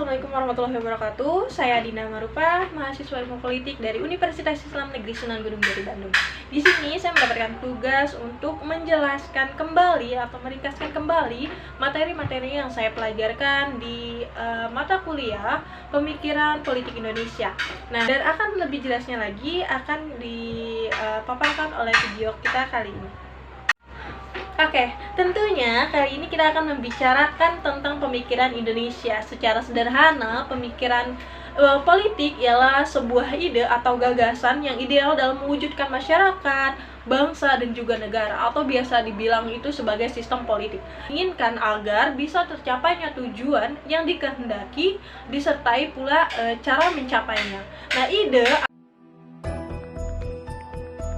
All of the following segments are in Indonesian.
Assalamualaikum warahmatullahi wabarakatuh. Saya Dina Marupa, mahasiswa Ilmu Politik dari Universitas Islam Negeri Sunan Gunung Jati Bandung. Di sini saya mendapatkan tugas untuk menjelaskan kembali atau meringkaskan kembali materi-materi yang saya pelajarkan di mata kuliah Pemikiran Politik Indonesia. Nah, dan akan lebih jelasnya lagi akan dipaparkan oleh video kita kali ini. Oke, tentunya kali ini kita akan membicarakan tentang pemikiran Indonesia. Secara sederhana, pemikiran politik ialah sebuah ide atau gagasan yang ideal dalam mewujudkan masyarakat, bangsa, dan juga negara, atau biasa dibilang itu sebagai sistem politik. Inginkan agar bisa tercapainya tujuan yang dikehendaki, disertai pula cara mencapainya. Nah, ide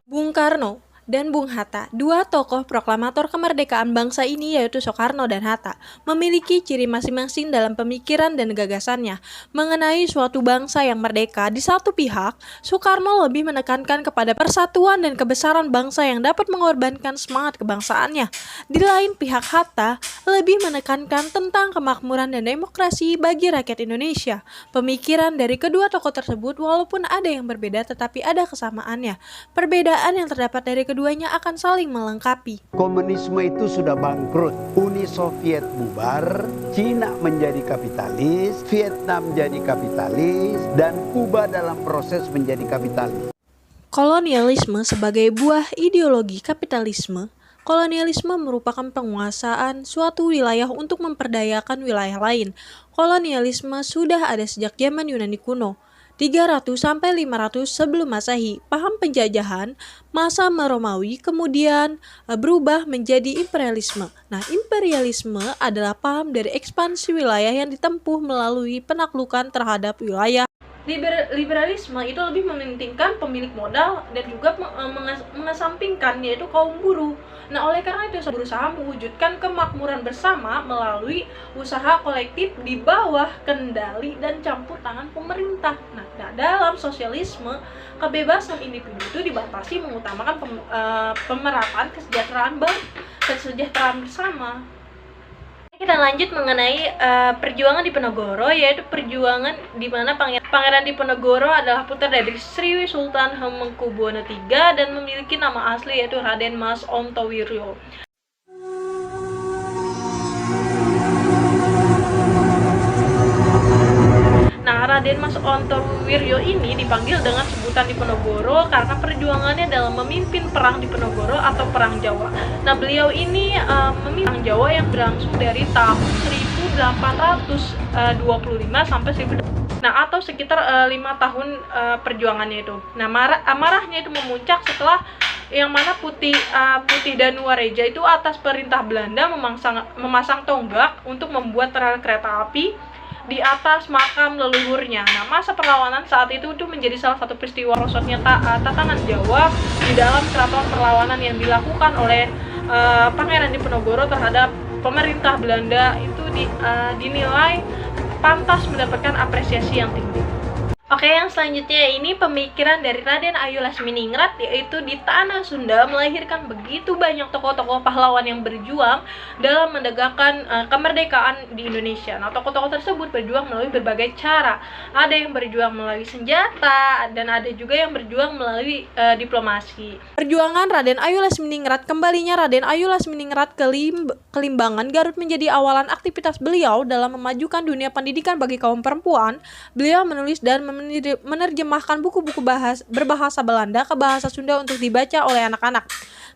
Bung Karno dan Bung Hatta, dua tokoh proklamator kemerdekaan bangsa ini yaitu Soekarno dan Hatta, memiliki ciri masing-masing dalam pemikiran dan gagasannya mengenai suatu bangsa yang merdeka. Di satu pihak, Soekarno lebih menekankan kepada persatuan dan kebesaran bangsa yang dapat mengorbankan semangat kebangsaannya. Di lain pihak, Hatta lebih menekankan tentang kemakmuran dan demokrasi bagi rakyat Indonesia. Pemikiran dari kedua tokoh tersebut walaupun ada yang berbeda tetapi ada kesamaannya. Perbedaan yang terdapat dari keduanya akan saling melengkapi. Komunisme itu sudah bangkrut. Uni Soviet bubar, Cina menjadi kapitalis, Vietnam jadi kapitalis, dan Kuba dalam proses menjadi kapitalis. Kolonialisme sebagai buah ideologi kapitalisme. Kolonialisme merupakan penguasaan suatu wilayah untuk memperdayakan wilayah lain. Kolonialisme sudah ada sejak zaman Yunani kuno. 300-500 sebelum Masehi. Paham penjajahan masa Romawi kemudian berubah menjadi imperialisme. Nah, imperialisme adalah paham dari ekspansi wilayah yang ditempuh melalui penaklukan terhadap wilayah. Liberalisme itu lebih mementingkan pemilik modal dan juga mengesampingkan yaitu kaum buruh. Nah, oleh karena itu berusaha mewujudkan kemakmuran bersama melalui usaha kolektif di bawah kendali dan campur tangan pemerintah. Nah, dalam sosialisme, kebebasan individu itu dibatasi mengutamakan pemerataan kesejahteraan bersama. Kita lanjut mengenai perjuangan Diponegoro, yaitu perjuangan di mana Pangeran Diponegoro adalah putra dari Sri Sultan Hamengkubuwono III dan memiliki nama asli yaitu Raden Mas Ontowiro. Nah, Raden Mas Ontowiro ini dipanggil dengan sebutan Diponegoro karena perjuangannya dalam memimpin perang Diponegoro atau perang Jawa. Nah, beliau ini memimpin perang Jawa yang berlangsung dari tahun 1825 sampai 1800. Nah, atau sekitar 5 tahun perjuangannya itu. Nah, amarahnya itu memuncak setelah yang mana Putih Danuareza itu atas perintah Belanda memasang tonggak untuk membuat rel kereta api di atas makam leluhurnya. Nah, masa perlawanan saat itu menjadi salah satu peristiwa rosotnya tatanan Jawa di dalam keraton perlawanan yang dilakukan oleh Pangeran Diponegoro terhadap pemerintah Belanda itu dinilai pantas mendapatkan apresiasi yang tinggi. Oke, yang selanjutnya ini pemikiran dari Raden Ayu Lasminingrat, yaitu di tanah Sunda melahirkan begitu banyak tokoh-tokoh pahlawan yang berjuang dalam menegakkan kemerdekaan di Indonesia. Nah, tokoh-tokoh tersebut berjuang melalui berbagai cara. Ada yang berjuang melalui senjata dan ada juga yang berjuang melalui diplomasi. Perjuangan Raden Ayu Lasminingrat, kembalinya Raden Ayu Lasminingrat ke Limbangan, Garut menjadi awalan aktivitas beliau dalam memajukan dunia pendidikan bagi kaum perempuan. Beliau menulis dan menerjemahkan buku-buku berbahasa Belanda ke bahasa Sunda untuk dibaca oleh anak-anak.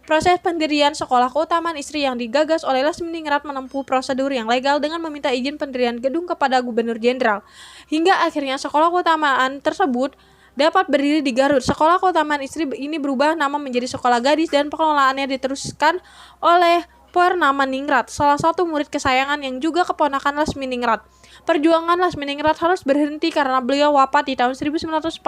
Proses pendirian sekolah keutamaan istri yang digagas oleh Lasminingrat menempuh prosedur yang legal dengan meminta izin pendirian gedung kepada Gubernur Jenderal. Hingga akhirnya sekolah keutamaan tersebut dapat berdiri di Garut. Sekolah keutamaan istri ini berubah nama menjadi sekolah gadis dan pengelolaannya diteruskan oleh Purnama Ningrat, salah satu murid kesayangan yang juga keponakan Lasminingrat. Perjuangan Lasminingrat harus berhenti karena beliau wafat di tahun 1948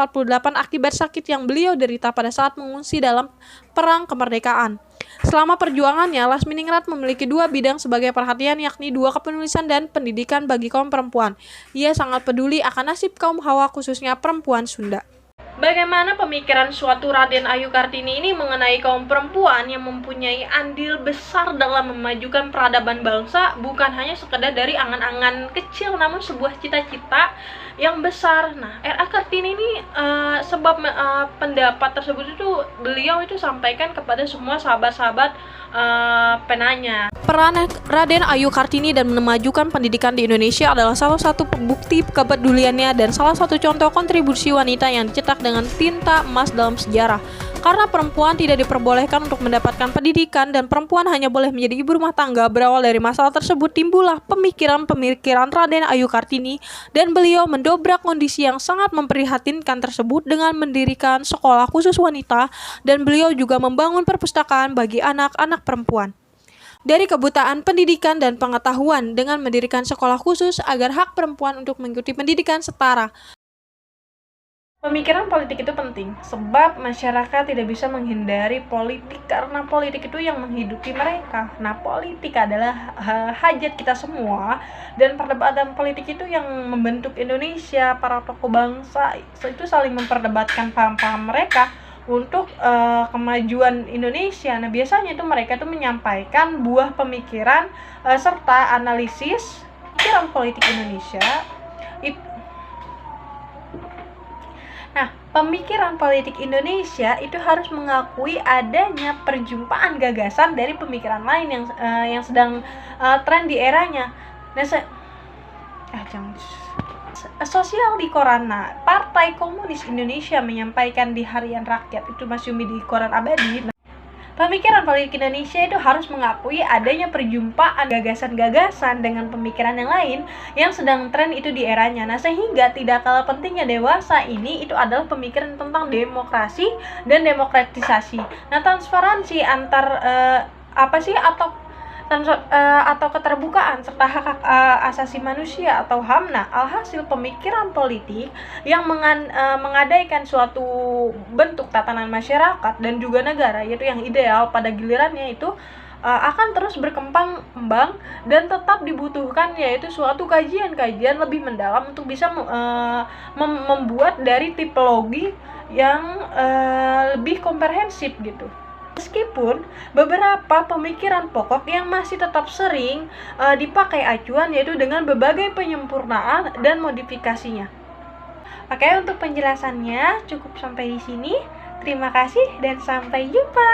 akibat sakit yang beliau derita pada saat mengungsi dalam Perang Kemerdekaan. Selama perjuangannya, Lasminingrat memiliki dua bidang sebagai perhatian, yakni dua kepenulisan dan pendidikan bagi kaum perempuan. Ia sangat peduli akan nasib kaum Hawa, khususnya perempuan Sunda. Bagaimana pemikiran suatu Raden Ayu Kartini ini mengenai kaum perempuan yang mempunyai andil besar dalam memajukan peradaban bangsa, bukan hanya sekedar dari angan-angan kecil, namun sebuah cita-cita yang besar. Nah, R.A. Kartini ini pendapat tersebut itu beliau itu sampaikan kepada semua sahabat-sahabat penanya. Peran Raden Ayu Kartini dan memajukan pendidikan di Indonesia adalah salah satu bukti kepeduliannya dan salah satu contoh kontribusi wanita yang dicetak dengan tinta emas dalam sejarah. Karena perempuan tidak diperbolehkan untuk mendapatkan pendidikan dan perempuan hanya boleh menjadi ibu rumah tangga, berawal dari masalah tersebut timbullah pemikiran-pemikiran Raden Ayu Kartini dan beliau mendobrak kondisi yang sangat memprihatinkan tersebut dengan mendirikan sekolah khusus wanita, dan beliau juga membangun perpustakaan bagi anak-anak perempuan dari kebutaan pendidikan dan pengetahuan dengan mendirikan sekolah khusus agar hak perempuan untuk mengikuti pendidikan setara. Pemikiran politik itu penting, sebab masyarakat tidak bisa menghindari politik karena politik itu yang menghidupi mereka. Nah, politik adalah hajat kita semua, dan perdebatan politik itu yang membentuk Indonesia. Para tokoh bangsa itu saling memperdebatkan paham-paham mereka untuk kemajuan Indonesia. Nah, biasanya itu mereka itu menyampaikan buah pemikiran serta analisis pikiran politik Indonesia. Nah, pemikiran politik Indonesia itu harus mengakui adanya perjumpaan gagasan dari pemikiran lain yang sedang tren di eranya. Nah, sosial di koran. Nah, Partai Komunis Indonesia menyampaikan di Harian Rakyat itu masyumi di koran abadi. Pemikiran politik Indonesia itu harus mengakui adanya perjumpaan gagasan-gagasan dengan pemikiran yang lain yang sedang tren itu di eranya. Nah, sehingga tidak kalah pentingnya dewasa ini itu adalah pemikiran tentang demokrasi dan demokratisasi. Nah, transparansi antar atau keterbukaan serta hak asasi manusia atau HAM. Nah, alhasil pemikiran politik yang mengadaikan suatu bentuk tatanan masyarakat dan juga negara, yaitu yang ideal pada gilirannya itu akan terus berkembang dan tetap dibutuhkan yaitu suatu kajian-kajian lebih mendalam untuk bisa membuat dari tipologi yang lebih komprehensif gitu. Meskipun beberapa pemikiran pokok yang masih tetap sering dipakai acuan yaitu dengan berbagai penyempurnaan dan modifikasinya. Oke, untuk penjelasannya cukup sampai di sini. Terima kasih dan sampai jumpa.